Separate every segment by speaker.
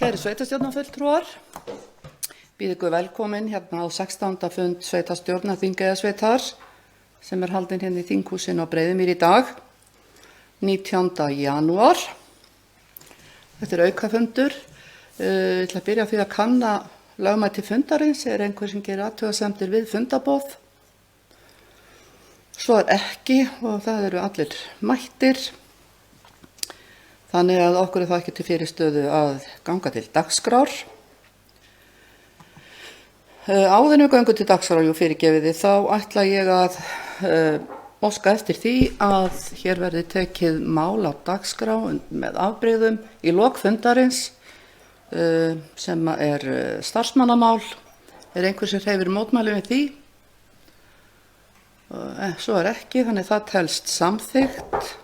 Speaker 1: Kæri sveitarstjórnarfulltrúar, býð ykkur velkomin hérna á 16. fund sveitarstjórnar Þingeyjarsveitar sem haldinn hérna í þinghúsinu á Breiðumýri í dag, 19. janúar. Þetta aukafundur. Ég ætla að byrja á því að kanna lögmæti fundarins. Einhver sem gerir athugasemdir við fundarboð? Svo ekki og það eru allir mættir. Þannig að okkur það ekki til fyrirstöðu að ganga til dagskrár. Áður en við göngum til dagskrár, fyrirgefiði, þá ætla ég að óska eftir því að hér verði tekið mál á dagskrá með afbrigðum í lok fundarins sem starfsmannamál. Einhver sem hreyfir mótmæli við því? Svo ekki, þannig það telst samþykkt.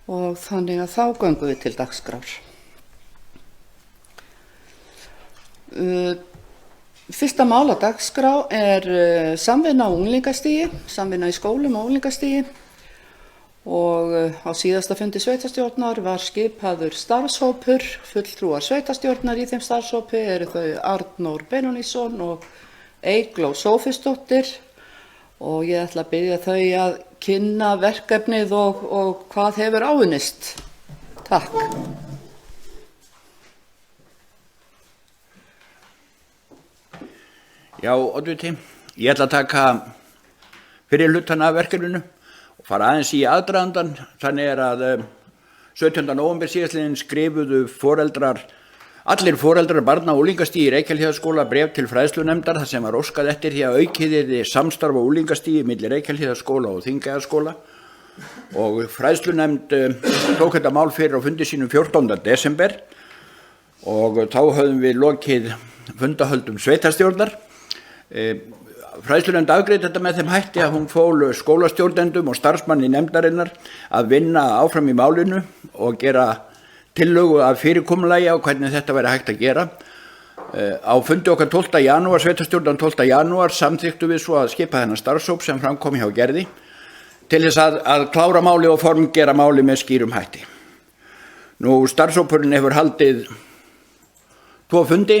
Speaker 1: Og þannig að þá göngum við til dagskrár. Fyrsta mál á dagskrá samvinna á unglingastigi, samvinna í skólum á unglingastigi. Og á síðasta fundi sveitarstjórnar var skipaður starfshópur, fulltrúar sveitarstjórnar í þeim starfshópi eru þau Arnór Benónísson og Eygló Sófusdóttir. Og ég ætla að biðja þau að kynna verkefnið og hvað hefur áunnist. Takk.
Speaker 2: Já, oddviti, ég ætla að taka fyrir hlutan af verkefninu og fara aðeins í aðdragandann. Þannig að 17. nóvember síðastliðinn skrifuðu allir foreldrar barna á unglingastigi í Reykjahlíðarskóla bréf til fræðslunefndar þar sem var óskað eftir því að aukið yrði samstarf á unglingastigi milli Reykjahlíðarskóla og Þingeyjarskóla og fræðslunefnd tók þetta mál fyrir á fundi sínum 14. desember og þá höfðum við lokið fundahöldum sveitarstjórnar. Fræðslunefnd afgreiddi þetta með þeim hætti að hún fól skólastjórnendum og starfsmanni nefndarinnar að vinna áfram í málinu og gera tillögu að fyrirkomulagi á hvernig þetta væri hægt að gera. Á fundi okkar 12. janúar, sveitarstjórnan 12. janúar, samþykktu við svo að skipa þennan starfshóp sem framkom hjá Gerði til þess að klára máli og formgera máli með skýrum hætti. Nú, starfshópurinn hefur haldið 2 fundi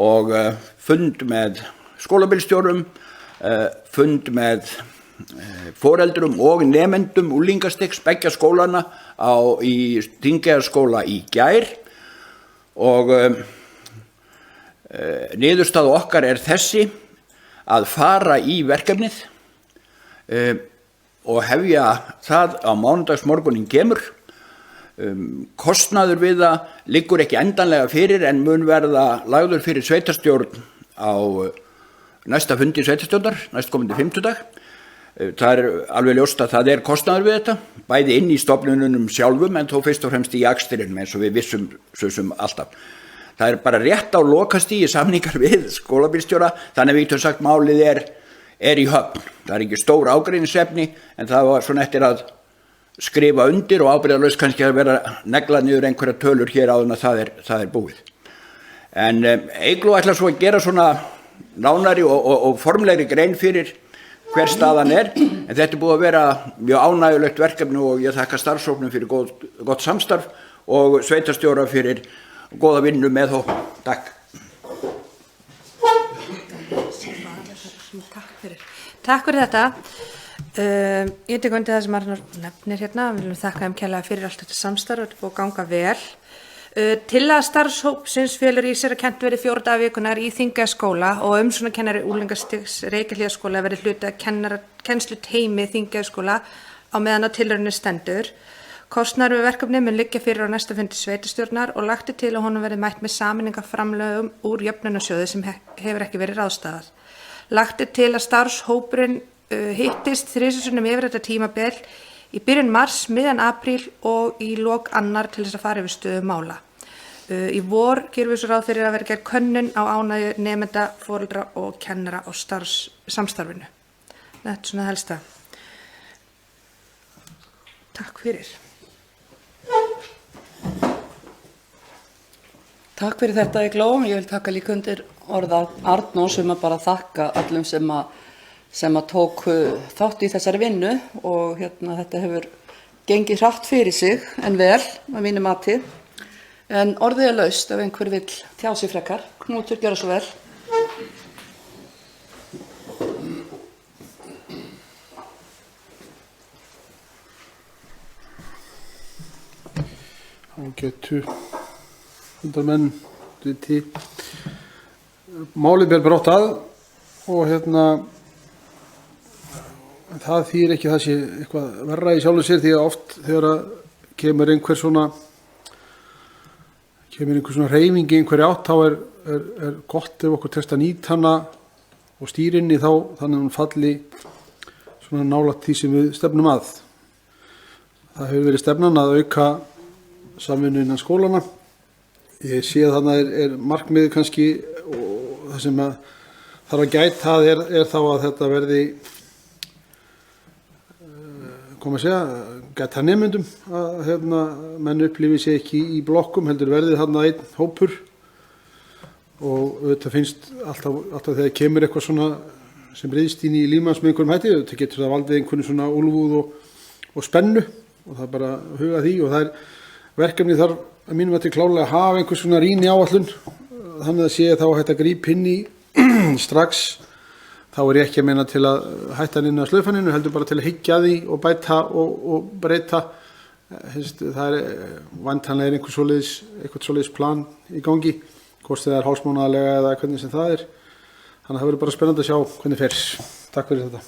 Speaker 2: og fund með skólabílstjórum, fund með foreldrum og nemendum unglingastigs beggja skólana í Þingeyjarskóla í gær og niðurstaða okkar þessi að fara í verkefnið og hefja það á mánudagsmorgunin kemur. Kostnaður við það liggur ekki endanlega fyrir en mun verða lagður fyrir sveitarstjórn á næsta fundi sveitarstjórnar, næstkomandi fimmtudag. Það alveg ljóst að það kostnaður við þetta, bæði inn í stofnununum sjálfum en þó fyrst og fremst í akstrinum eins og við vissum svo alltaf. Það bara rétt á lokastigi samningar við skólabílstjóra, þannig að við getum sagt málið í höfn. Það ekki stór ágreiningsefni en það var svona eftir að skrifa undir og ábyrgðarlaust kannski að vera negla niður einhverja tölur hér áður en það búið. En Eygló ætlar svo að gera svona nánari og formlegri grein fyrir hver staðan en þetta búið að vera mjög ánægjulegt verkefni og ég þakka starfshópnum fyrir gott samstarf og sveitarstjóra fyrir góða vinnu með hópnum. Takk.
Speaker 3: Takk fyrir þetta. Ég tek undir það sem Arnór nefnir hérna. Við viljum þakka þeim kærlega fyrir allt þetta samstarf og þetta búið að ganga vel. Tillaga starfshópsins felur í sér að kennt verði 4 daga vikunnar í Þingeyjarskóla og umsjónarkennari unglingastigs Reykjahlíðarskóla verði hluti af kennsluteymi Þingeyjarskóla á meðan á tilrauninni stendur. Kostnaður við verkefnið mun liggja fyrir á næsta fundi sveitarstjórnar og lagt til að honum verði mætt með sameiningaframlögum úr jöfnunarsjóði sem hefur ekki verið ráðstafað. Lagt til að starfshópurinn hittist 3 sinnum yfir þetta tímabil í byrjun mars, miðjan apríl og í lok annar til þess að fara yfir stöðu mála. Í vor gerum við svo ráð fyrir að vera gerð könnun á ánægju nemenda, foreldra og kennara á samstarfinu. Þetta svona helsta. Takk fyrir.
Speaker 1: Takk fyrir þetta, Eygló. Ég vil taka líka undir orða Arnórs að bara þakka öllum sem tók þátt í þessari vinnu og þetta hefur gengið hratt fyrir sig en vel að mínu mati. En orðið er laust ef einhver vill tjá sig frekar. Knútur, gjörðu svo vel.
Speaker 4: Ágætu fundarmenn, viti. Málið ber brátt að og það þýðir ekki það sé eitthvað verra í sjálfu sér, því að oft þegar kemur einhver svona hreyfing í einhverju átt, þá er gott ef okkur tekst að nýta hana og stýra inn í þá, þannig að hún falli svona nálægt því sem við stefnum að. Það hefur verið stefnan að auka samvinnu innan skólana. Ég sé að þarna er markmiðið kannski, og það sem að þarf að gæta er þá að þetta verði gæta nemendum, að menn upplifi sig ekki í blokkum, heldur verði þarna einn hópur. Og þetta finnst alltaf þegar kemur eitthvað svona sem breiðst inn í lífmanns með einhverjum hætti, þetta getur það valdið einhvern svona úlfúð og spennu, og það er bara að huga því, og það er verkefni þarf að mínum að til klárlega að hafa einhvers svona rýni áætlun, þannig að sé þá hægt að grípa inn í strax. Þá er ég ekki að meina til að hætta hann inn á slaufaninu, heldur bara til að hyggja því og bæta og breyta. Það er væntanlega eitthvað svoleiðis plan í gangi, hvort það er hálfsmánaðarlega eða hvernig sem það er. Þannig að það verður bara spennandi að sjá hvernig fer. Takk fyrir þetta.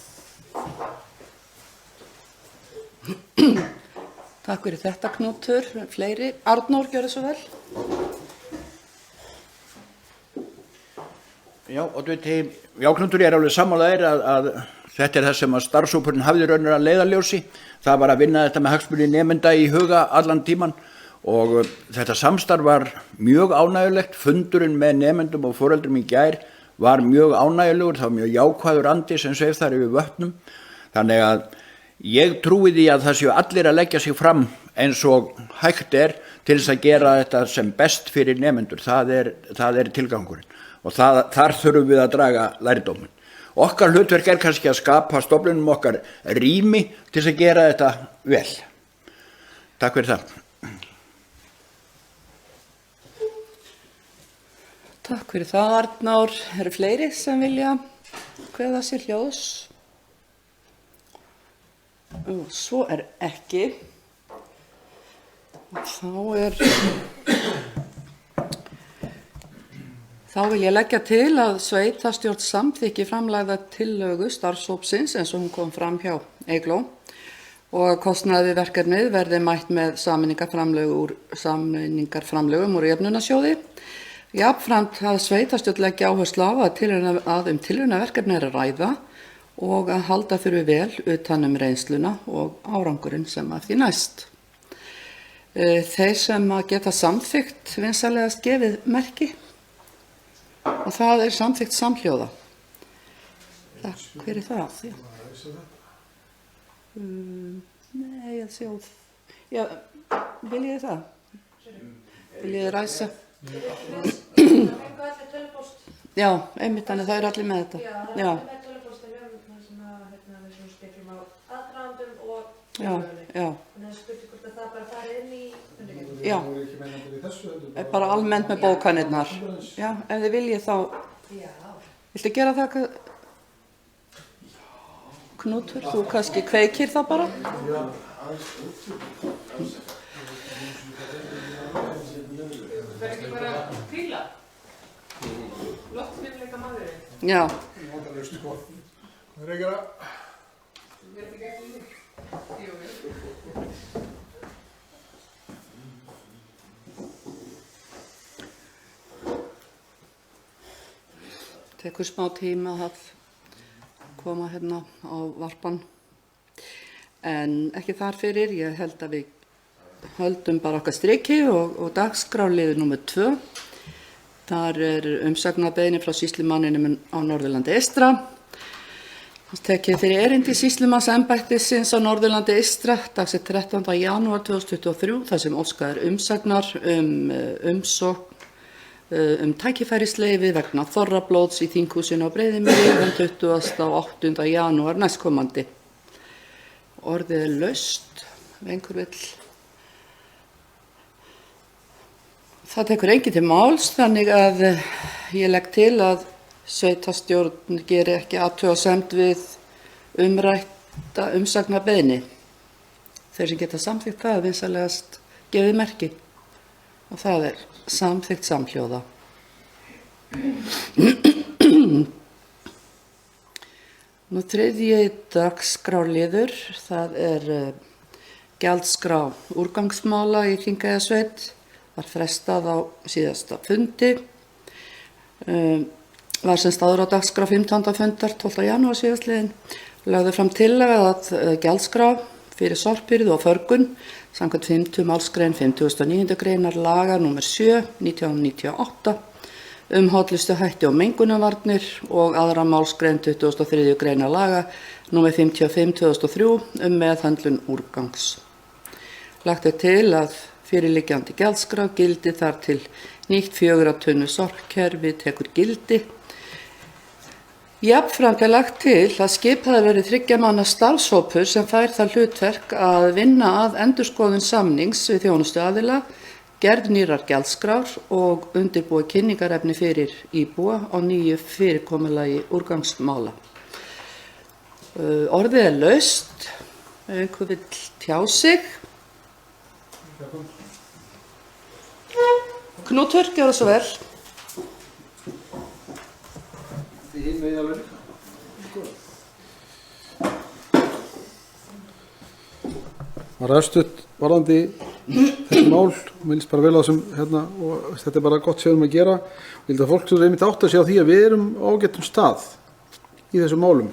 Speaker 1: Takk fyrir þetta, Knútur. Fleiri. Arnór, gjörðu svo vel.
Speaker 2: Já, og Knútur, ég er alveg sammála þér að þetta er það sem að starfshópurinn hafði raunir að leiðarljósi. Það var að vinna þetta með hagsmuni nemenda í huga allan tíman, og þetta samstarf var mjög ánægjulegt. Fundurinn með nemendum og foreldrum í gær var mjög ánægjulegur, það var mjög jákvæður andi sem sveif þar yfir vötnum. Þannig að ég trúi því að það séu allir að leggja sig fram eins og hægt er til þess að gera þetta sem best fyrir nemendur. Það er tilgangurinn, og þar þurfum við að draga lærdóminn. Okkar hlutverk er kannski að skapa stofnunum okkar rými til þess að gera þetta vel. Takk fyrir það.
Speaker 1: Takk fyrir það, Arnór. Eru fleiri sem vilja kveða sér hljóðs? Svo er ekki. Þá vil ég leggja til að sveitarstjórn samþykki framlagða tillögu starfshópsins eins og hún kom fram hjá Eygló, og að kostnaði við verkefnið verði mætt með sameiningarframlögum úr jöfnunarsjóði. Jafnframt að sveitarstjórn leggja áherslu á að tilraunaverkefni er að ræða og að halda þurfi vel utan reynsluna og árangurinn sem af því næst. Þeir sem að geta samþykkt vinsamlegast gefið merki, og það er samþykkt samhljóða. Takk fyrir það. Nei, ég sjá. Já, viljið það? Viljið ræsa? Já, einmitt, þannig það er allir með þetta. Já. Já. Já, bara almennt með bókanirnar. Já, ef þið viljið þá. Viltu gera það? Knútur, þú kannski kveikir það bara.
Speaker 3: Það ekki bara kvíla? Loftfimleika maðurinn?
Speaker 1: Já.
Speaker 4: Hvað er að gera?
Speaker 1: Tekur smá tíma að koma hérna á varpan, en ekki þar fyrir. Ég held að við höldum bara okkar striki og dagskrárliður númer 2. Þar er umsagnarbeiðni frá sýslumanninum á Norðurlandi Eystra. Það tekið fyrir erindi sýslumannsembættisins á Norðurlandi Eystra dagsett 13. janúar 2023, þar sem óskað er umsagnar umsókn tækifærisleyfi vegna þorrablóts í þinghúsinu á Breiðimýri þann 28. janúar næstkomandi. Orðið er laust, ef einhver vill Það tekur enginn til máls, þannig að ég legg til að sveitarstjórn geri ekki athugasemd við umrætta umsagnarbeiðni. Þeir sem geta samþykkt það vinsamlegast gefið merki og það er samþykkt samhljóða. Nú þriðji dagskrárliður, það er gjaldskrá úrgangsmála í Þingeyjarsveit, var frestað á síðasta fundi, var sem staður á dagskrá 15. fundar 12. janúar síðastliðinn, lagði fram tillaga að gjaldskrá fyrir sorphirðu og förgun samkvæmt 5. málsgrein 59. greinar laga nr. 7 1998 hollustuhætti og mengunarvarnir og aðra málsgrein 23. greinar laga nr. 55/2003 meðhöndlun úrgangs. Lagt er til að fyrirliggjandi gjaldskrá gildi þar til nýtt 4 tunnu sorpkerfi tekur gildi. Jafnframt er lagt til að skipaður verði 3 manna starfshópur sem fær það hlutverk að vinna að endurskoðun samnings við þjónustuaðila, gerð nýrrar gjaldskrár og undirbúa kynningarefni fyrir íbúa á nýju fyrirkomulagi úrgangsmála. Orðið er laust, einhver vill tjá sig. Knútur, gjörðu svo vel.
Speaker 4: Var aðstutt varðandi þessi mál, minnst bara vel á þessum og þetta er bara gott séðum að gera. Ég held að fólk sem einmitt átt að segja á því að við erum ágættum stað í þessum málum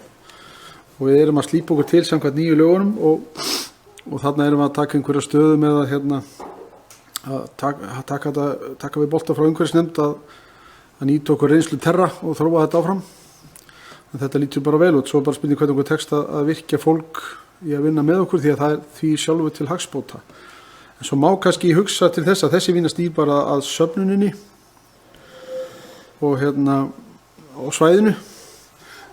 Speaker 4: og við erum að slípa okkur til samkvæmt nýju lögunum og þarna erum við að taka einhverja stöðu með að taka við bolta frá umhverfisnefnd að nýta okkur reynslu terra og þróa þetta áfram. En þetta lítur bara vel út, svo bara spurning hvernig okkur tekst að virkja fólk í að vinna með okkur því að það er því sjálfu til hagsbóta. En svo má kannski hugsa til þess að þessi vinna snýr bara að söfnuninni og á svæðinu.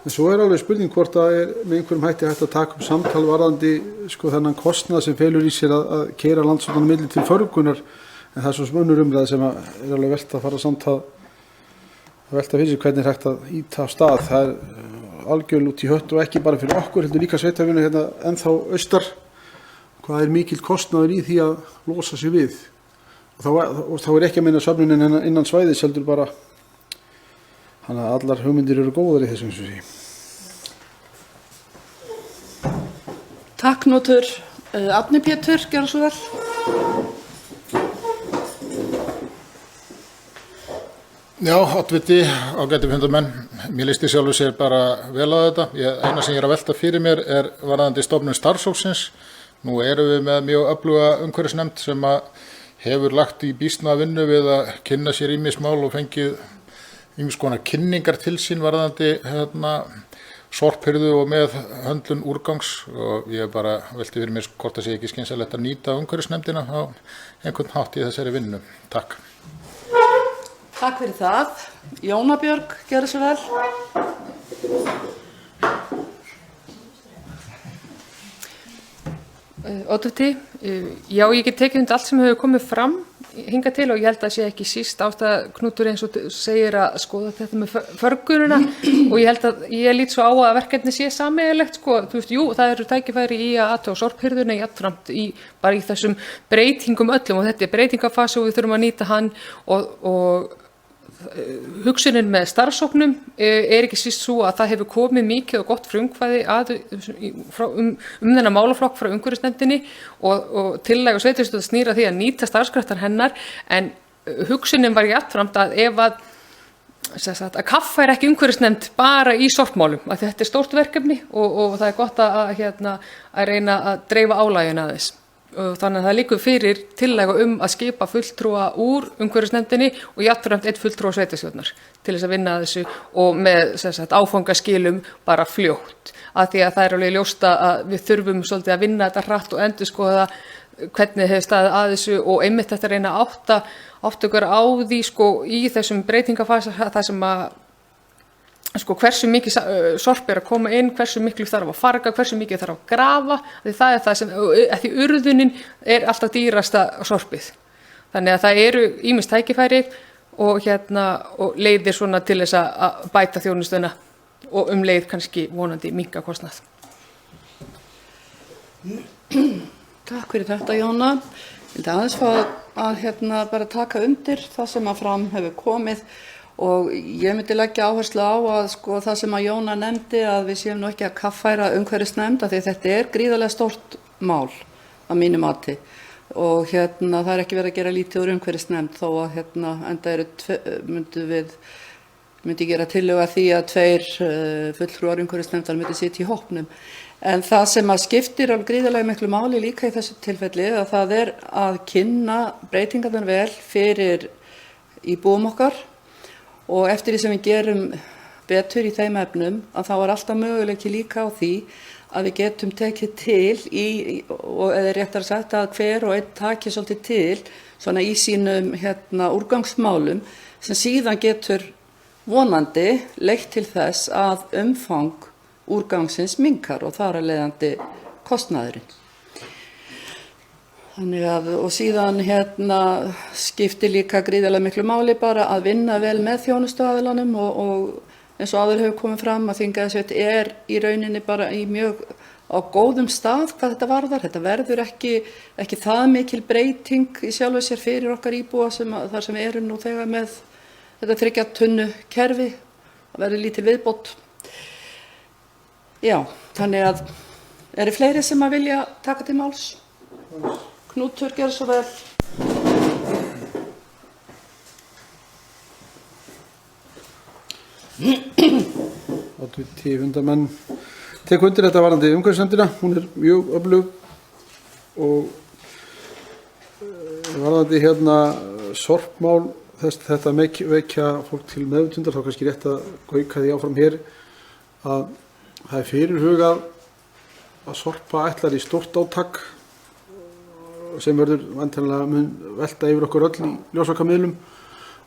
Speaker 4: En svo er alveg spurning hvort það er með einhverjum hætti hægt að taka samtal varðandi þennan kostnað sem felur í sér að keyra landshlutann milli til förgunar. En það er svo önnur umræða sem er alveg vert að fara samt að velta fyrir sig hvernig er hægt að ýta af stað. Það er algjörlega út í hött og ekki bara fyrir okkur, heldur líka sveitarfélögin ennþá austar. Hvað er mikill kostnaður í því að losa sig við? Og þá er ekki að meina söfnunin innan svæðis, heldur bara þannig að allar hugmyndir eru góðar í þessum sem sé.
Speaker 1: Takk Knútur. Árni Pétur, gjörðu svo vel.
Speaker 5: Já, oddviti, ágæti fundarmenn, mér listi sjálfur sér bara vel á þetta. Eina sem ég er að velta fyrir mér er varðandi stofnun starfshópsins. Nú erum við með mjög öfluga umhverfisnefnd sem hefur lagt í býsna vinnu við að kynna sér ýmis mál og fengið ýmis konar kynningar til sín varðandi sorphirðu og með höndlun úrgangs og ég bara velti fyrir mér hvort það sé ekki skynsamlegt að nýta umhverfisnefndina á einhvern hátt í þessari vinnu. Takk.
Speaker 1: Takk fyrir það. Jóna Björg, gjörðu svo vel.
Speaker 6: Oddviti, já ég get tekið undir allt sem hefur komið fram hingað til og ég held að sé ekki síst ástæða Knútur eins og segir að skoða þetta með förgununa og ég held að ég lít svo á að verkefni sé sameiginlegt þú veist, jú, það eru tækifæri í að athuga sorphirðuna jafnframt bara í þessum breytingum öllum og þetta er breytingafasi og við þurfum að nýta hann og hugsunin með starfsóknum er ekki síst svo að það hefur komið mikið og gott frumkvæði þennan málaflokk frá umhverfisnefndinni og tillaga sveitarstjórnar snýr að því að nýta starfskraftar hennar en hugsunin var jafnframt að ef að kaffa er ekki umhverfisnefnd bara í sorpmálum að þetta er stórt verkefni og það er gott að reyna að dreifa álaginu aðeins. Þannig að það liggur fyrir tillaga að skipa fulltrúa úr umhverfisnefndinni og jafnframt einn fulltrúa sveitarstjórnar til þess að vinna að þessu og með áfangaskilum bara fljótt. Af því að það er alveg ljóst að við þurfum svolítið að vinna þetta hratt og endurskoða hvernig hefur staðið að þessu og einmitt þetta reyna að átta okkur á því í þessum breytingafasa það sem að hversu mikið sorp er að koma inn, hversu miklu þarf að farga, hversu mikið þarf að grafa, því það er það sem, því urðunin er alltaf dýrasta sorpið Þannig að það eru ýmis tækifæri og leiðir svona til þess að bæta þjónustuna og leið kannski vonandi minnka kostnað.
Speaker 1: Takk fyrir þetta, Jóna. Ég vildi aðeins fá að bara taka undir það sem að fram hefur komið og ég myndi leggja áherslu á að sko það sem að Jóna nefndi að við séum nú ekki að kaffæra umhverfisnefnd af því þetta er gríðarlega stórt mál að mínu mati og það er ekki verið að gera lítið úr umhverfisnefnd þó að enda myndi gera tillögu að því að 2 fulltrúar umhverfisnefndar myndi sitja í hópnum. En það sem að skiptir alveg gríðarlega miklu máli líka í þessu tilfelli að það er að kynna breytingarnar vel fyrir íbúum okkar og eftir því sem við gerum betur í þeim efnum að þá er alltaf möguleiki líka á því að við getum tekið til eða réttar sagt að hver og einn taki svolítið til svona í sínum úrgangsmálum sem síðan getur vonandi leitt til þess að umfang úrgangsins minnkar og þar af leiðandi kostnaðurinn. Þannig að og síðan skiptir líka gríðarlega miklu máli bara að vinna vel með þjónustuaðilanum og eins og áður hefur komið fram að Þingeyjarsveit er í rauninni bara í mjög á góðum stað hvað þetta varðar. Þetta verður ekki það mikil breyting í sjálfu sér fyrir okkar íbúa þar sem við erum nú þegar með þetta 3 tunnu kerfi. Það verður lítið viðbót. Já, þannig að eru fleiri sem að vilja taka til máls? Knútur, gjörðu svo vel.
Speaker 4: Oddviti fundarmenn tek undir þetta varðandi umhverfisnefndina, hún er mjög öflug og varðandi sorpmál þetta vekja fólk til meðvitundar þá kannski rétt að gauka því áfram hér að það er fyrirhugað að sorpa ætlar í stórt átak sem verður væntanlega mun velta yfir okkur öll í ljósvakamiðlum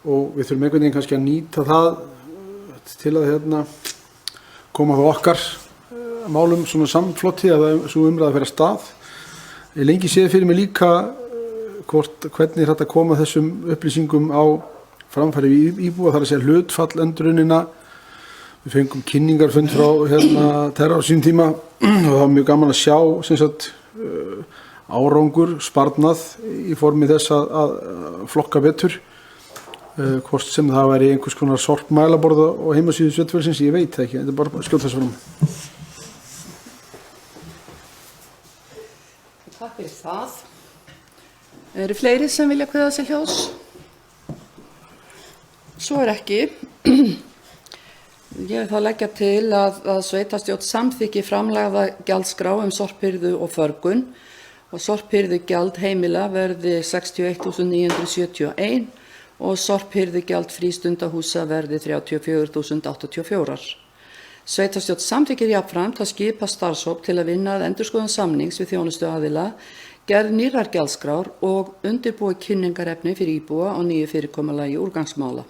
Speaker 4: og við þurfum einhvern veginn kannski að nýta það til að koma á okkar málum svona samflotti að svo umræða fyrir að stað. Ég lengi séð fyrir mig líka hvernig þetta koma þessum upplýsingum á framfæri íbúa, þar að segja hlutfall endurunina. Við fengum kynningarfund frá Terra á sínum tíma og það var mjög gaman að sjá sem sagt, árangur, sparnað í formi þess að flokka betur. Hvort sem það væri einhvers konar sorpmælaborð á heimasíðu sveitarfélagsins, ég veit það ekki, þetta er bara skjóta þess fram.
Speaker 1: Takk fyrir það. Eru fleiri sem vilja kveða sér hljóðs? Svo er ekki. Ég vil þá leggja til að sveitarstjórn samþykki framlagða gjaldskrá sorphirðu og förgun og sorphirðugjald heimila verði 61.971 og sorphirðugjald frístundahúsa verði 34.084. Sveitarstjórn samþykkir jafnframt að skipa starfshóp til að vinna að endurskoðun samnings við þjónustuaðila, gerð nýrrar gjaldskrár og undirbúi kynningarefni fyrir íbúa og nýju fyrirkomulagi úrgangsmála.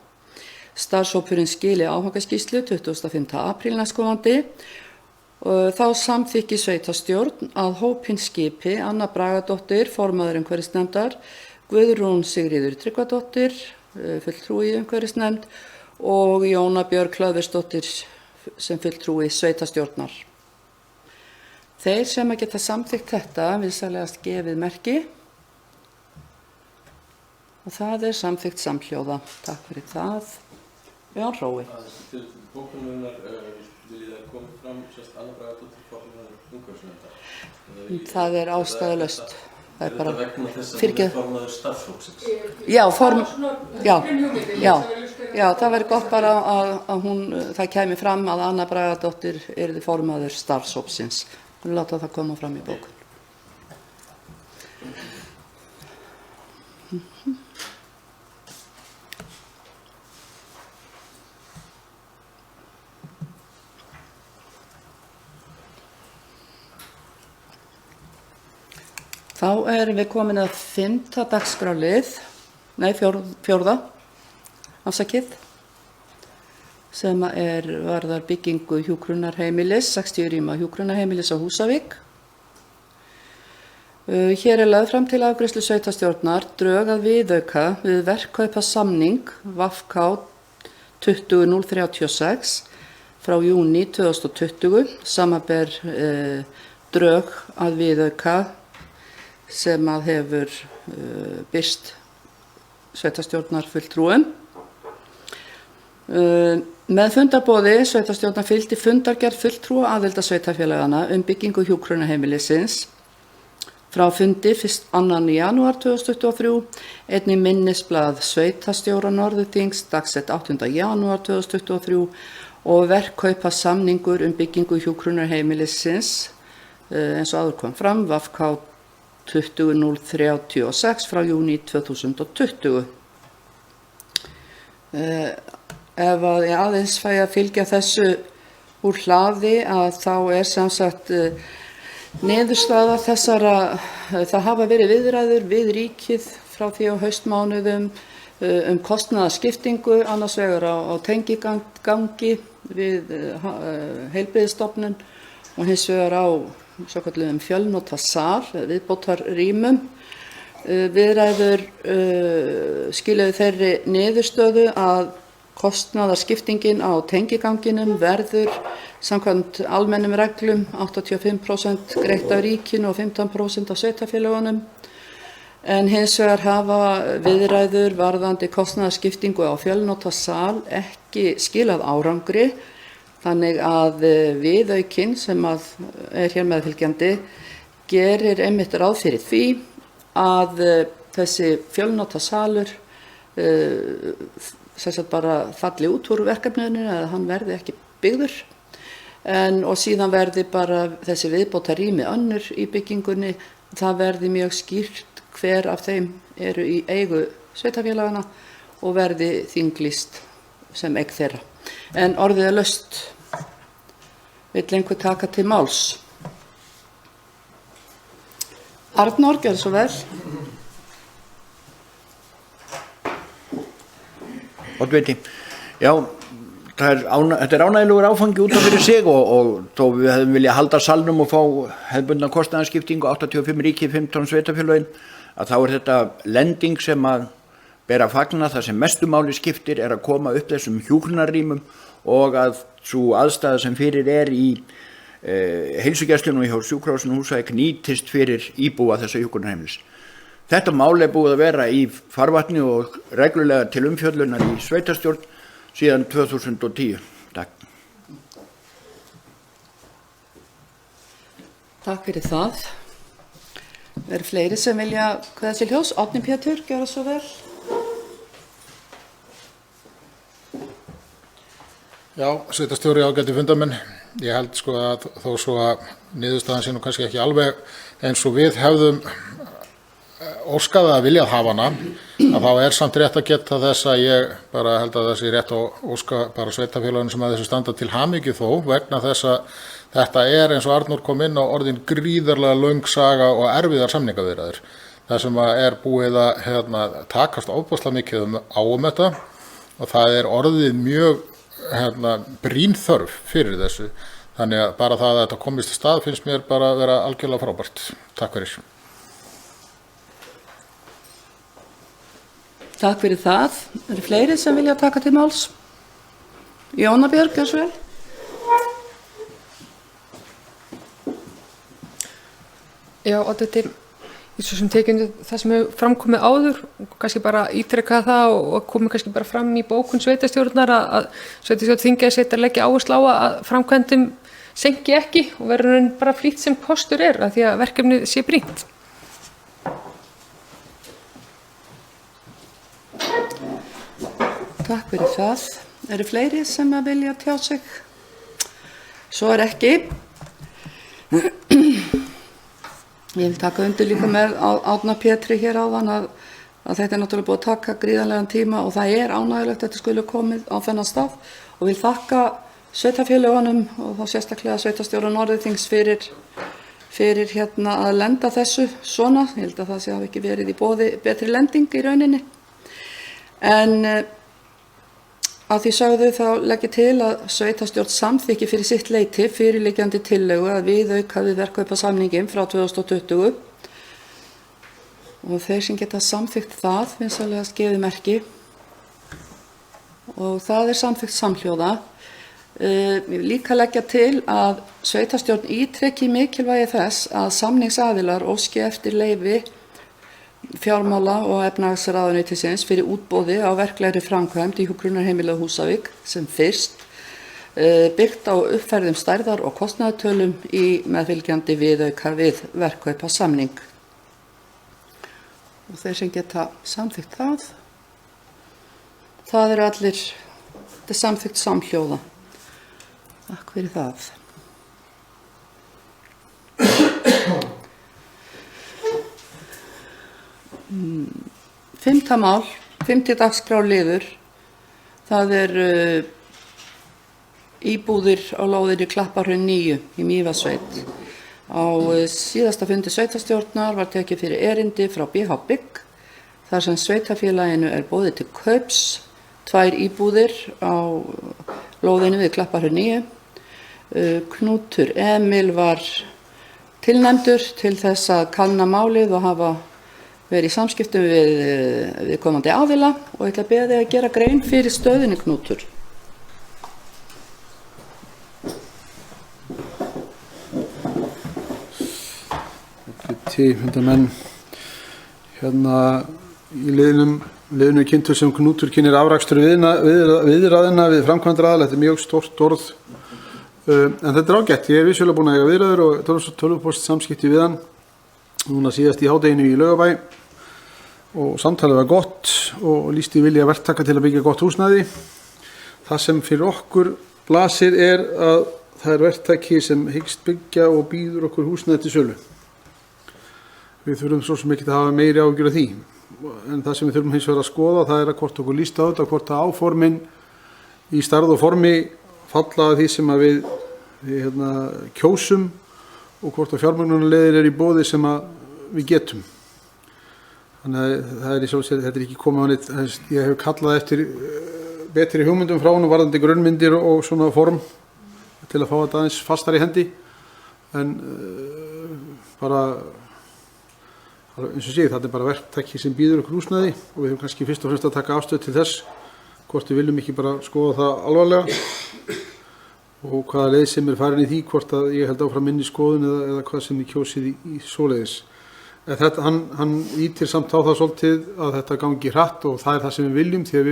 Speaker 1: Starfshópurinn skili áfangaskýrslu 25. apríl næstkomandi. Þá samþykki sveitarstjórn að hópinn skipi Anna Bragadóttir, formaður umhverfisnefndar, Guðrún Sigríður Tryggvadóttir, fulltrúi umhverfisnefnd og Jóna Björg Hlöðversdóttir sem fulltrúi sveitarstjórnar. Þeir sem að geta samþykkt þetta vinsamlegast gefið merki og það er samþykkt samhljóða. Takk fyrir það. Jón Hrói.
Speaker 7: Til bókunarinnar viljið það koma fram sérst Anna Bragadóttir formaður umhverfisnefndar.
Speaker 1: Það er ástæðulaust. Það er bara
Speaker 7: vegna þess að hún er formaður starfshópsins.
Speaker 1: Já, það væri gott bara að það kæmi fram að Anna Bragadóttir yrði formaður starfshópsins. Hún láta það koma fram í bókun. Þá erum við komin að 5. dagskrárlið, fjórða, afsakið, sem varðar byggingu hjúkrunarheimilis, 60 rýma hjúkrunarheimilis á Húsavík. Hér er lögð fram til afgreiðslu sveitarstjórnar drög að viðauka við verkkaupasamning VK 20036 frá júní 2020, samanber drög að viðauka sem að hefur birst sveitarstjórnar fulltrúum. Með fundarboði sveitarstjórnar fylgdi fundargerð fulltrúa aðildasveitarfélagana byggingu hjúkrunarheimilisins frá fundi 2. janúar 2023, einnig minnisblað sveitarstjóra Norðurþings dagsett 8. janúar 2023 og verkkaupasamningur byggingu hjúkrunarheimilisins eins og áður kom fram VK 20036 frá júní 2020. Ef að ég aðeins fæ að fylgja þessu úr hlaði að þá sem sagt niðurstaða þessara, það hafa verið viðræður við ríkið frá því á haustmánuðum kostnaðarskiptingu annars vegar á tengigangi við heilbrigðisstofnun og hins vegar á svokölluðum fjölnota sal, viðbótarrýmum. Viðræður skiluðu þeirri niðurstöðu að kostnaðarskiptingin á tengiganginum verður samkvæmt almennum reglum 85% greitt af ríkinu og 15% af sveitarfélögunum. En hins vegar hafa viðræður varðandi kostnaðarskiptingu á fjölnota sal ekki skilað árangri, þannig að viðaukinn sem að hér meðfylgjandi gerir einmitt ráð fyrir því að þessi fjölnota salur bara falli út úr verkefninu eða hann verði ekki byggður og síðan verði bara þessi viðbótarrými önnur í byggingunni, það verði mjög skýrt hver af þeim eru í eigu sveitarfélagana og verði þinglýst sem eign þeirra. En orðið er laust. Vill einhver taka til máls? Arnór, gjörðu svo vel.
Speaker 2: Oddviti, já, þetta er ánægilegur áfangi út af fyrir sig og þó við hefðum viljað halda salnum og fá hefðbundna kostnaðarskiptingu 85 ríki, 15 sveitarfélögin, að þá er þetta lending sem að bera að fagna. Það sem mestu máli skiptir er að koma upp þessum hjúkrunarrýmum og að sú aðstæða sem fyrir er í heilsugæslunum hjá sjúkrahúsinu Húsavík nýtist fyrir íbúa þessa hjúkrunarheimilis. Þetta mál er búið að vera í farvatni og reglulega til umfjöllunar í sveitarstjórn síðan 2010. Takk.
Speaker 1: Takk fyrir það. Eru fleiri sem vilja kveða til ljós? Árni Pétur, gjörðu svo vel.
Speaker 5: Já, sveitarstjóri ágæti fundamenn. Ég held sko að þó svo að niðurstaðan sé nú kannski ekki alveg eins og við hefðum óskaði að viljað hafa hana, að þá er samt rétt að geta þess að ég bara held að þessi rétt að óska bara sveitarfélaginu sem að þessu standa til hamingju þó, vegna þess að þetta er eins og Arnór kom inn á orðin gríðarlega löng saga og erfiðar samningaviðræður. Það sem að er búið að takast ofboðslega mikið á þetta og það er orðið mjög brýn þörf fyrir þessu. Þannig að bara það að þetta komist í stað finnst mér bara að vera algjörlega frábært. Takk fyrir.
Speaker 1: Takk fyrir það. Eru fleiri sem vilja taka til máls? Jóna Björg, gjörðu svo vel.
Speaker 6: Já, og þetta er svo sem tekjum það sem hefur framkomið áður og kannski bara ítrekka það og komið kannski bara fram í bókun sveitarstjórnar að sveitarstjórn þingið setja að leggja áherslu á að framkvæmdum senki ekki og verður bara flýtt sem kostur er að því að verkefnið sé brýnt.
Speaker 1: Takk fyrir það. Eru fleiri sem að vilja tjá sig? Svo er ekki. Ég vil taka undir líka með Árna Pétri hér áðan að þetta er náttúrulega búið að taka gríðarlegan tíma og það er ánægjulegt að þetta skuli komið á þennan stað og vil þakka sveitarfélögunum og þá sérstaklega sveitarstjóra Norðurþings fyrir að lenda þessu svona. Ég held að það sé hafi ekki verið í boði betri lending í rauninni. En að því sögðu þá legg ég til að sveitarstjórn samþykki fyrir sitt leyti fyrirliggjandi tillögu að viðauka við verkkaupasamninginn frá 2020 og þeir sem geta samþykkt það vinsamlegast gefið merki og það er samþykkt samhljóða. Ég vil líka leggja til að sveitarstjórn ítrekki mikilvægi þess að samningsaðilar óski eftir leyfi fjármála og efnahagsráðuneytisins fyrir útboði á verklegri framkvæmd í hjúkrunarheimilið á Húsavík sem fyrst, byggt á uppfærðum stærðar og kostnaðartölum í meðfylgjandi viðauka við verkkaupasamning. Og þeir sem geta samþykkt það eru allir, þetta er samþykkt samhljóða. Takk fyrir það. Fimmta mál, 5. dagskrárliður, það er íbúðir á lóðinni Klapparhraun 9 í Mývatnssveit. Á síðasta fundi sveitarstjórnar var tekið fyrir erindi frá BH Bygg þar sem sveitarfélaginu er boðið til kaups 2 íbúðir á lóðinni við Klapparhraun 9. Knútur Emil var tilnefndur til þess að kanna málið og hafa verið í samskiptum við komandi aðila og ég ætla að biðja þig að gera grein fyrir stöðunni, Knútur.
Speaker 4: Menn, hérna í liðinu kynntur sem Knútur kynir afrakstur viðræðina við framkvæmdaraðila. Þetta er mjög stórt orð, en þetta er ágætt. Ég er vissulega búin að eiga viðræður og tölvupóst samskipti við hann núna síðast í hádeginu í Laugabæ og samtalið var gott og lýsti vilja verktaka til að byggja gott húsnæði. Það sem fyrir okkur blasir er að það er verktaki sem hyggst byggja og býður okkur húsnæði til sölu. Við þurfum svo sem ekki að hafa meiri áhyggjur af því, en það sem við þurfum hins vegar að skoða það er að hvort okkur líst á þetta, hvort að áformin í stærð og formi falla að því sem að við kjósum og hvort að fjármögnunarleiðir er í boði sem að við getum. Þannig að það er í sjálfsögðu, þetta er ekki komið á neitt, ég hef kallað eftir betri hugmyndum frá honum varðandi grunnmyndir og svona form til að fá þetta aðeins fastar í hendi, en bara eins og sé, þetta er bara verktaki sem býður okkur húsnæði og við höfum kannski fyrst og fremst að taka afstöð til þess hvort við viljum ekki bara skoða það alvarlega og hvaða leið sem er farin í því, hvort að ég held áfram minni skoðun eða hvað sem ég kjósið í svoleiðis. En þetta, hann ítir samt á það svolítið að þetta gangi hratt og það er það sem við viljum, því að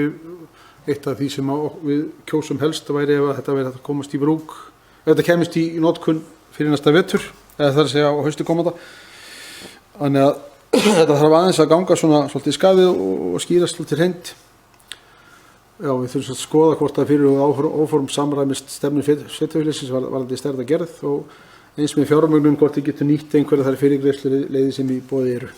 Speaker 4: eitt af því sem við kjósum helst væri ef þetta væri að komast í brúk, ef þetta kemist í notkun fyrir næsta vetur, eða það er að segja á hausti komanda. Þannig að þetta þarf aðeins að ganga svona svolítið skafið og skýrast svolítið hreint. Já, við þurfum að skoða hvort að fyrir áform samræmist stefnu sveitarfélagsins varðandi stærða gerð og eins með fjármögnun hvort þið getur nýtt einhverja þær fyrirgreiðsluleiðir sem í boði eru.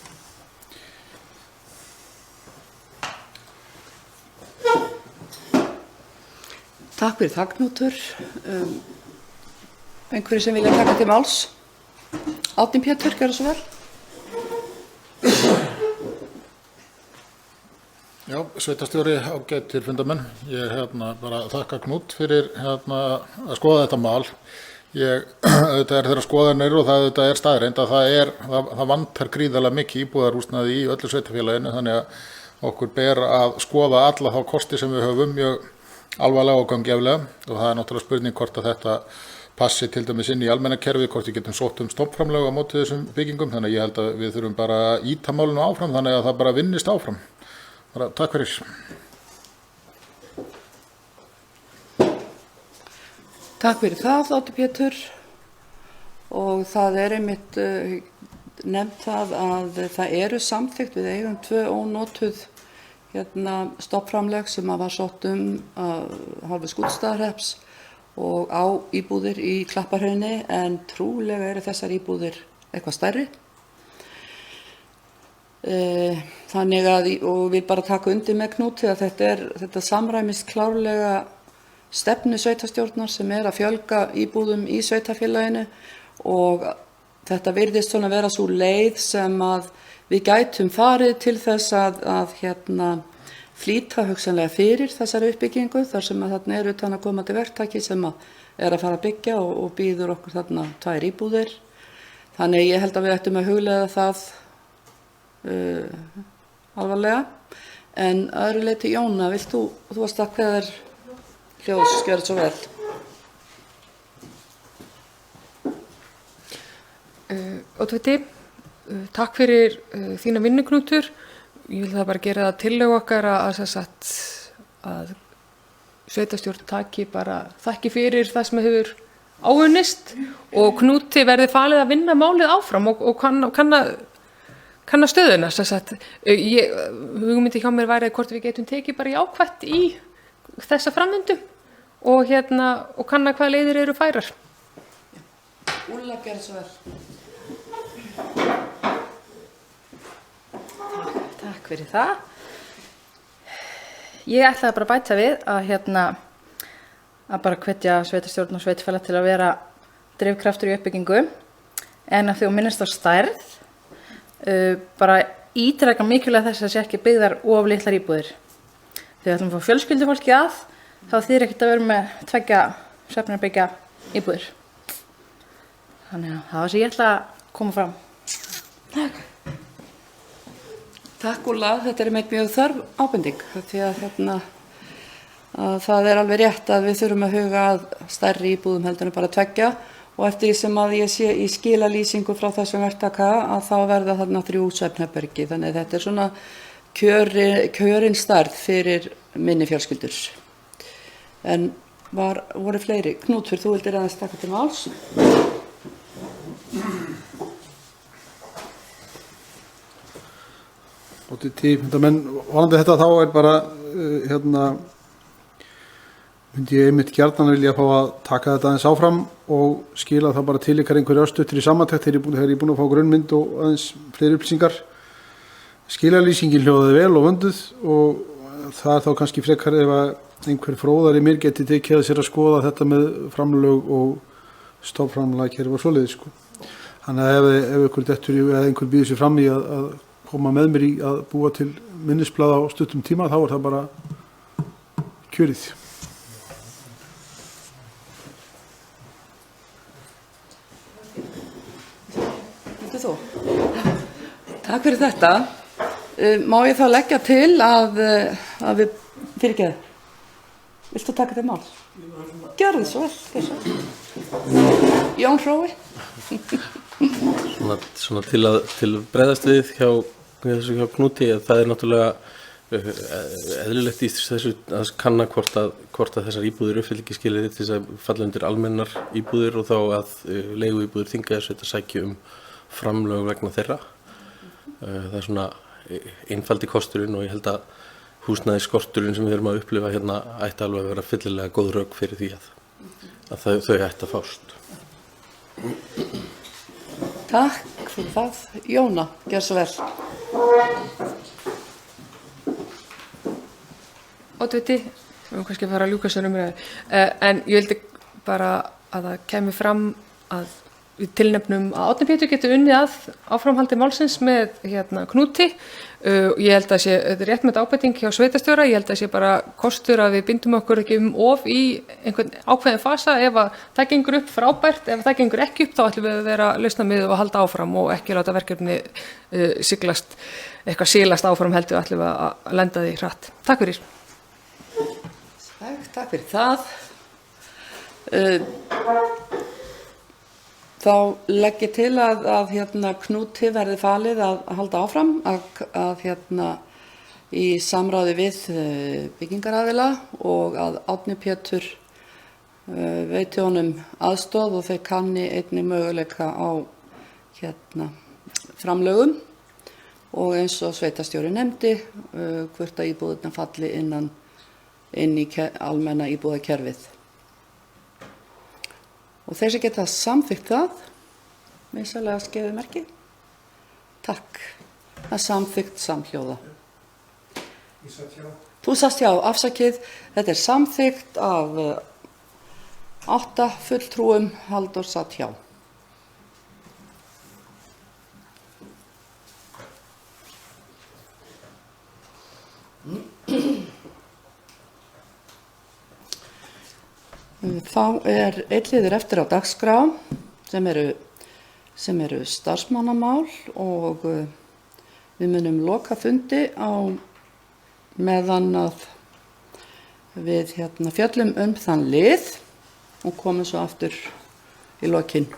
Speaker 1: Takk fyrir það, Knútur. Einhverju sem vilja taka til máls? Árni Pétur, gjörðu svo vel.
Speaker 5: Já, sveitarstjóri, ágætir fundarmenn. Ég bara þakka Knút fyrir að skoða þetta mál. Auðvitað er þeirra skoðanir og það er staðreynd að það vantar gríðarlega mikið íbúðarhúsnæði í öllu sveitarfélaginu, þannig að okkur ber að skoða alla þá kosti sem við höfum mjög alvarlega og gaumgæfilega og það er náttúrulega spurning hvort að þetta passi til dæmis inn í almenna kerfið, hvort við getum sótt stofnframlög á móti þessum byggingum, þannig að ég held að við þurfum bara að ýta málinu áfram þannig að það bara vinnist áfram. Bara takk fyrir.
Speaker 1: Takk fyrir það, Árni Pétur. Og það er einmitt nefnt það að það eru samþykkt, við eigum 2 ónotuð stofnframlög sem var sótt hálfu Skútustaðahrepps og á íbúðir í Klapparhrauni, en trúlega eru þessar íbúðir eitthvað stærri. Þannig að, og vil bara taka undir með Knúti að þetta samræmist klárlega stefnu sveitarstjórnar sem er að fjölga íbúðum í sveitarfélaginu og þetta virðist svona vera svo leið sem að við gætum farið til þess að flýta hugsanlega fyrir þessari uppbyggingu þar sem að þarna er utan að koma til verktaki sem að er að fara að byggja og býður okkur þarna 2 íbúðir. Þannig ég held að við ættum að hugleiða það alvarlega. En öðru leyti Jóna, vilt þú varst þakkaðar hljóðs, gjörðu svo vel.
Speaker 6: Oddviti, takk fyrir þína vinnu, Knútur. Ég vil það bara gera það tillögu okkar að sveitarstjórn taki bara þakki fyrir það sem hefur áunnist og Knúti verði falið að vinna málið áfram og kanna stöðuna. Hugmyndi hjá mér væri hvort við getum tekið bara jákvætt í þessa framvindu og kanna hvaða leiðir eru færar.
Speaker 1: Úlla, gjörðu svo vel.
Speaker 8: Takk fyrir það. Ég ætlaði bara að bæta við að bara hvetja sveitarstjórn og sveitarfélag til að vera drifkraftur í uppbyggingu en að því að minnast á stærð bara ítreka mikilvægt þess að sé ekki byggðar of litlar íbúðir. Þegar ætlum að fá fjölskyldufólki að þá þýðir ekkert að vera með 2 svefnherbergja íbúðir. Þannig að það var sem ég ætla að koma fram.
Speaker 1: Takk Úlla, þetta er mjög þörf ábending því að að það er alveg rétt að við þurfum að huga að stærri íbúðum heldur en bara 2 og eftir því sem að ég sé í skilalýsingu frá þessum verktaka að þá verða þarna 3 svefnherbergi, þannig að þetta er svona kjörin stærð fyrir minni fjölskyldur. En voru fleiri? Knútur, þú vildir aðeins taka til máls?
Speaker 4: Og til menn varandi þetta þá er bara myndi ég einmitt gjarnan vilja fá að taka þetta aðeins áfram og skila það bara til ykkar einhverju örstuttur í samantekt þegar ég er búin að fá grunnmynd og aðeins fleiri upplýsingar. Skilalýsingin hljóðaði vel og vönduð og það er þá kannski frekar ef að einhver fróðari mér geti tekið að sér að skoða þetta með framlög og stofnframlagkerfi og svoleiðis sko. Þannig að ef einhver dettur eða einhver býður sér fram í að koma með mér í að búa til minnisblað á stuttum tíma þá er það bara kjörið.
Speaker 1: Viltu þú? Takk fyrir þetta. Má ég þá leggja til að við fyrirgeðu? Viltu taka þetta mál? Gjörðu svo vel. Jón Hrói.
Speaker 7: Svona til að bregðast við hjá Knúti, það er náttúrulega eðlilegt í þessu að kanna hvort að þessar íbúðir uppfylli ekki skilyrði til þess að falla undir almennar íbúðir og þá að leiguíbúðir þingeyjarsveitar sækja framlög vegna þeirra. Það er svona einfaldi kosturinn og ég held að húsnæðisskorturinn sem við erum að upplifa hérna ætti alveg að vera fyllilega góð rök fyrir því að þau ætti að fást.
Speaker 1: Takk fyrir það. Jóna, gjör svo vel.
Speaker 6: Oddviti, við höfum kannski að fara að ljúka sér umræðu, en ég vildi bara að það kemur fram að við tilnefnum að Árni Pétur getur unnið að áframhaldi málsins með Knúti. Ég held að þetta er rétt með ábending hjá sveitarstjóra, ég held að sé bara kostur að við bindum okkur ekki of í einhvern ákveðin fasa. Ef að það gengur upp frábært, ef það gengur ekki upp þá ætlum við að vera lausnamiðuð og halda áfram og ekki láta verkefni siglast, eitthvað silast áfram heldur ætlum við að lenda því hratt. Takk fyrir.
Speaker 1: Takk fyrir það. Þá legg ég til að Knúti verði falið að halda áfram að í samráði við byggingaraðila og að Árni Pétur veiti honum aðstoð og þeir kanni einnig möguleika á framlögum og eins og sveitarstjóri nefndi hvort að íbúðirnar falli inn í almenna íbúðakerfið. Og þeir sem geta samþykkt það, vinsamlega skefið merki. Takk. Það er samþykkt samhljóða. Þú sast hjá, afsakið. Þetta er samþykkt af 8 fulltrúum, Halldór satt hjá. Þá er einn liður eftir á dagskrá sem eru starfsmannamál og Við munum loka fundi á meðan að við fjöllum þann lið og komum svo aftur í lokin.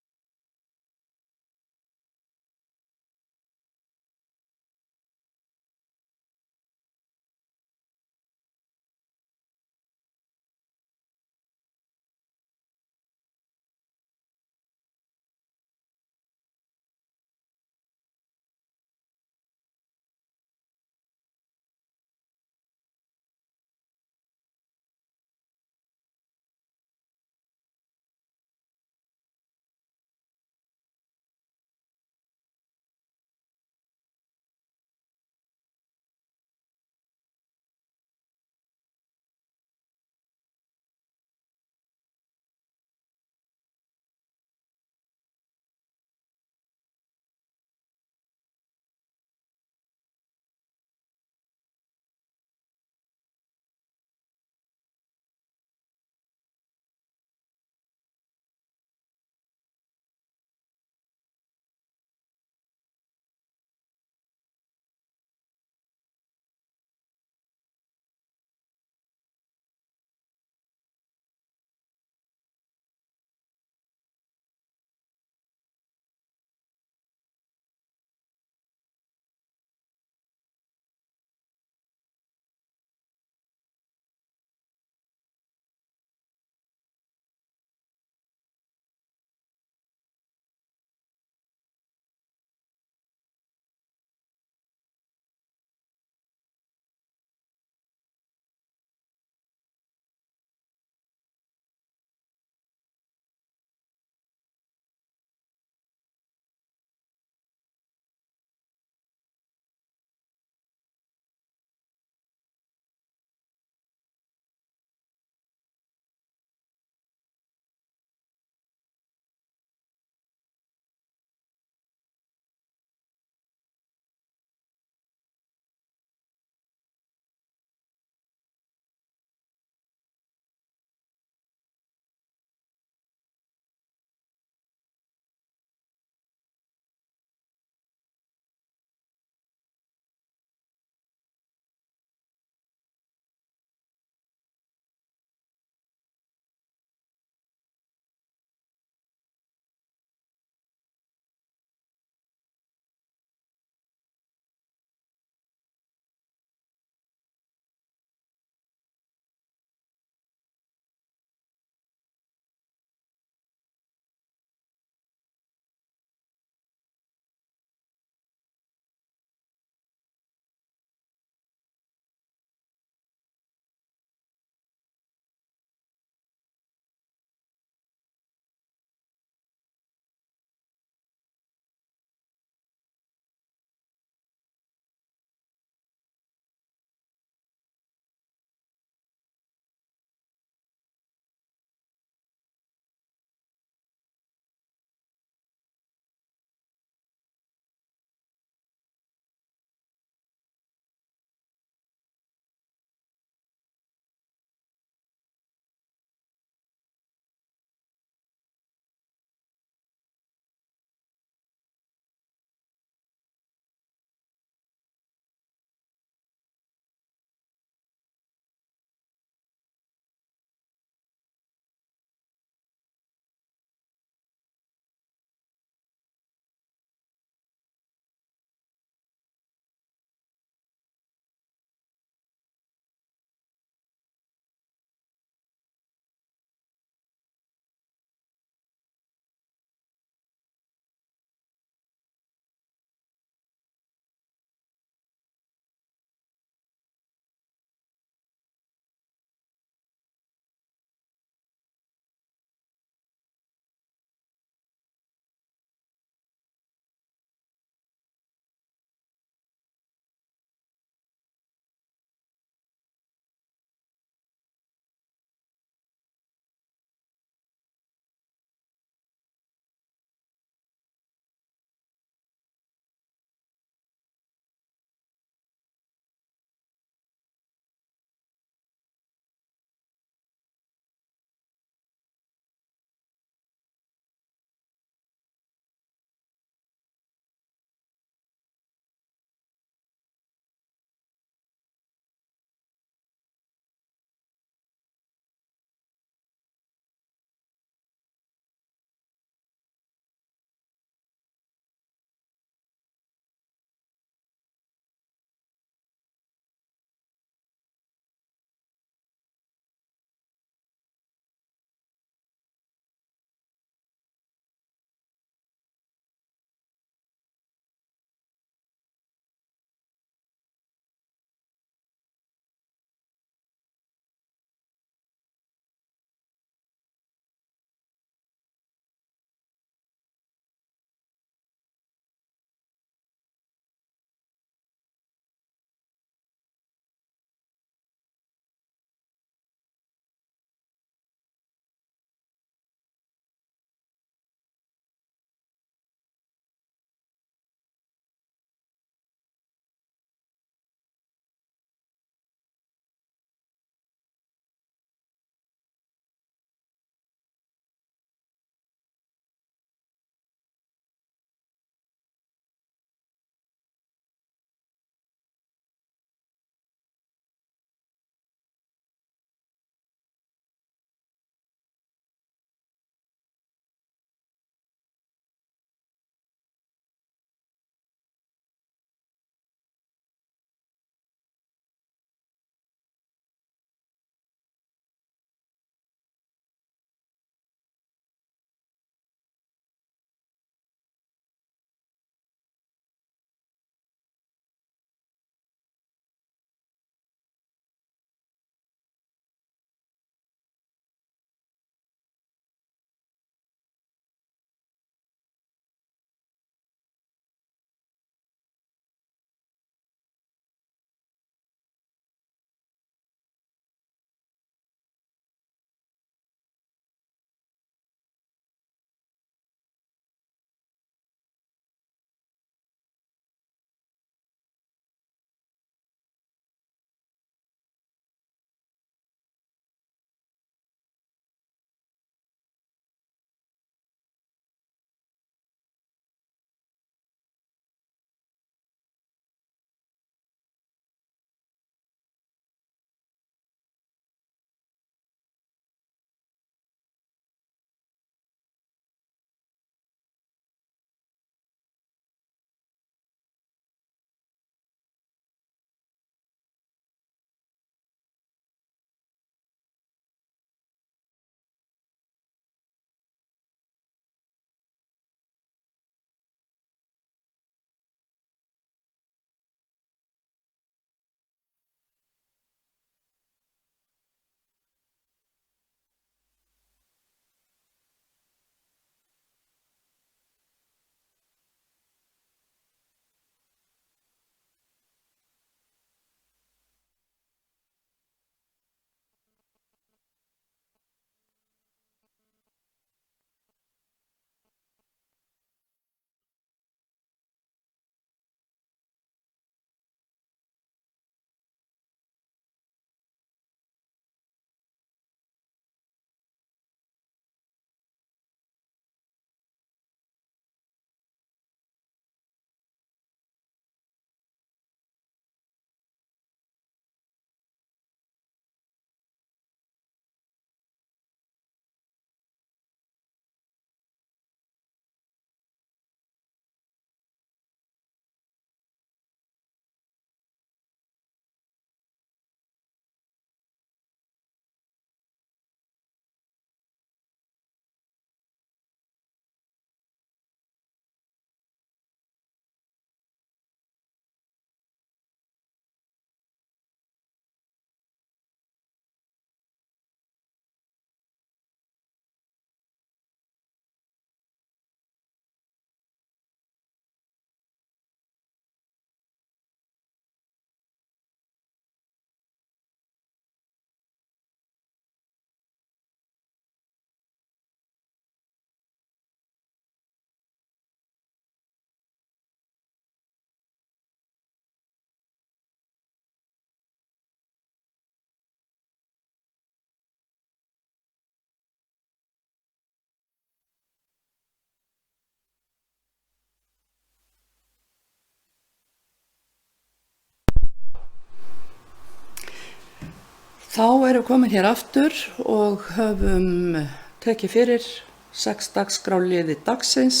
Speaker 1: Þá erum við komin hér aftur og höfum tekið fyrir 6 dagskráliði dagsins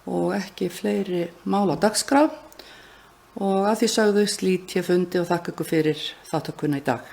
Speaker 1: og ekki fleiri mál á dagskrá og að því sögðu slít ég fundi og þakka ykkur fyrir þáttökuna í dag.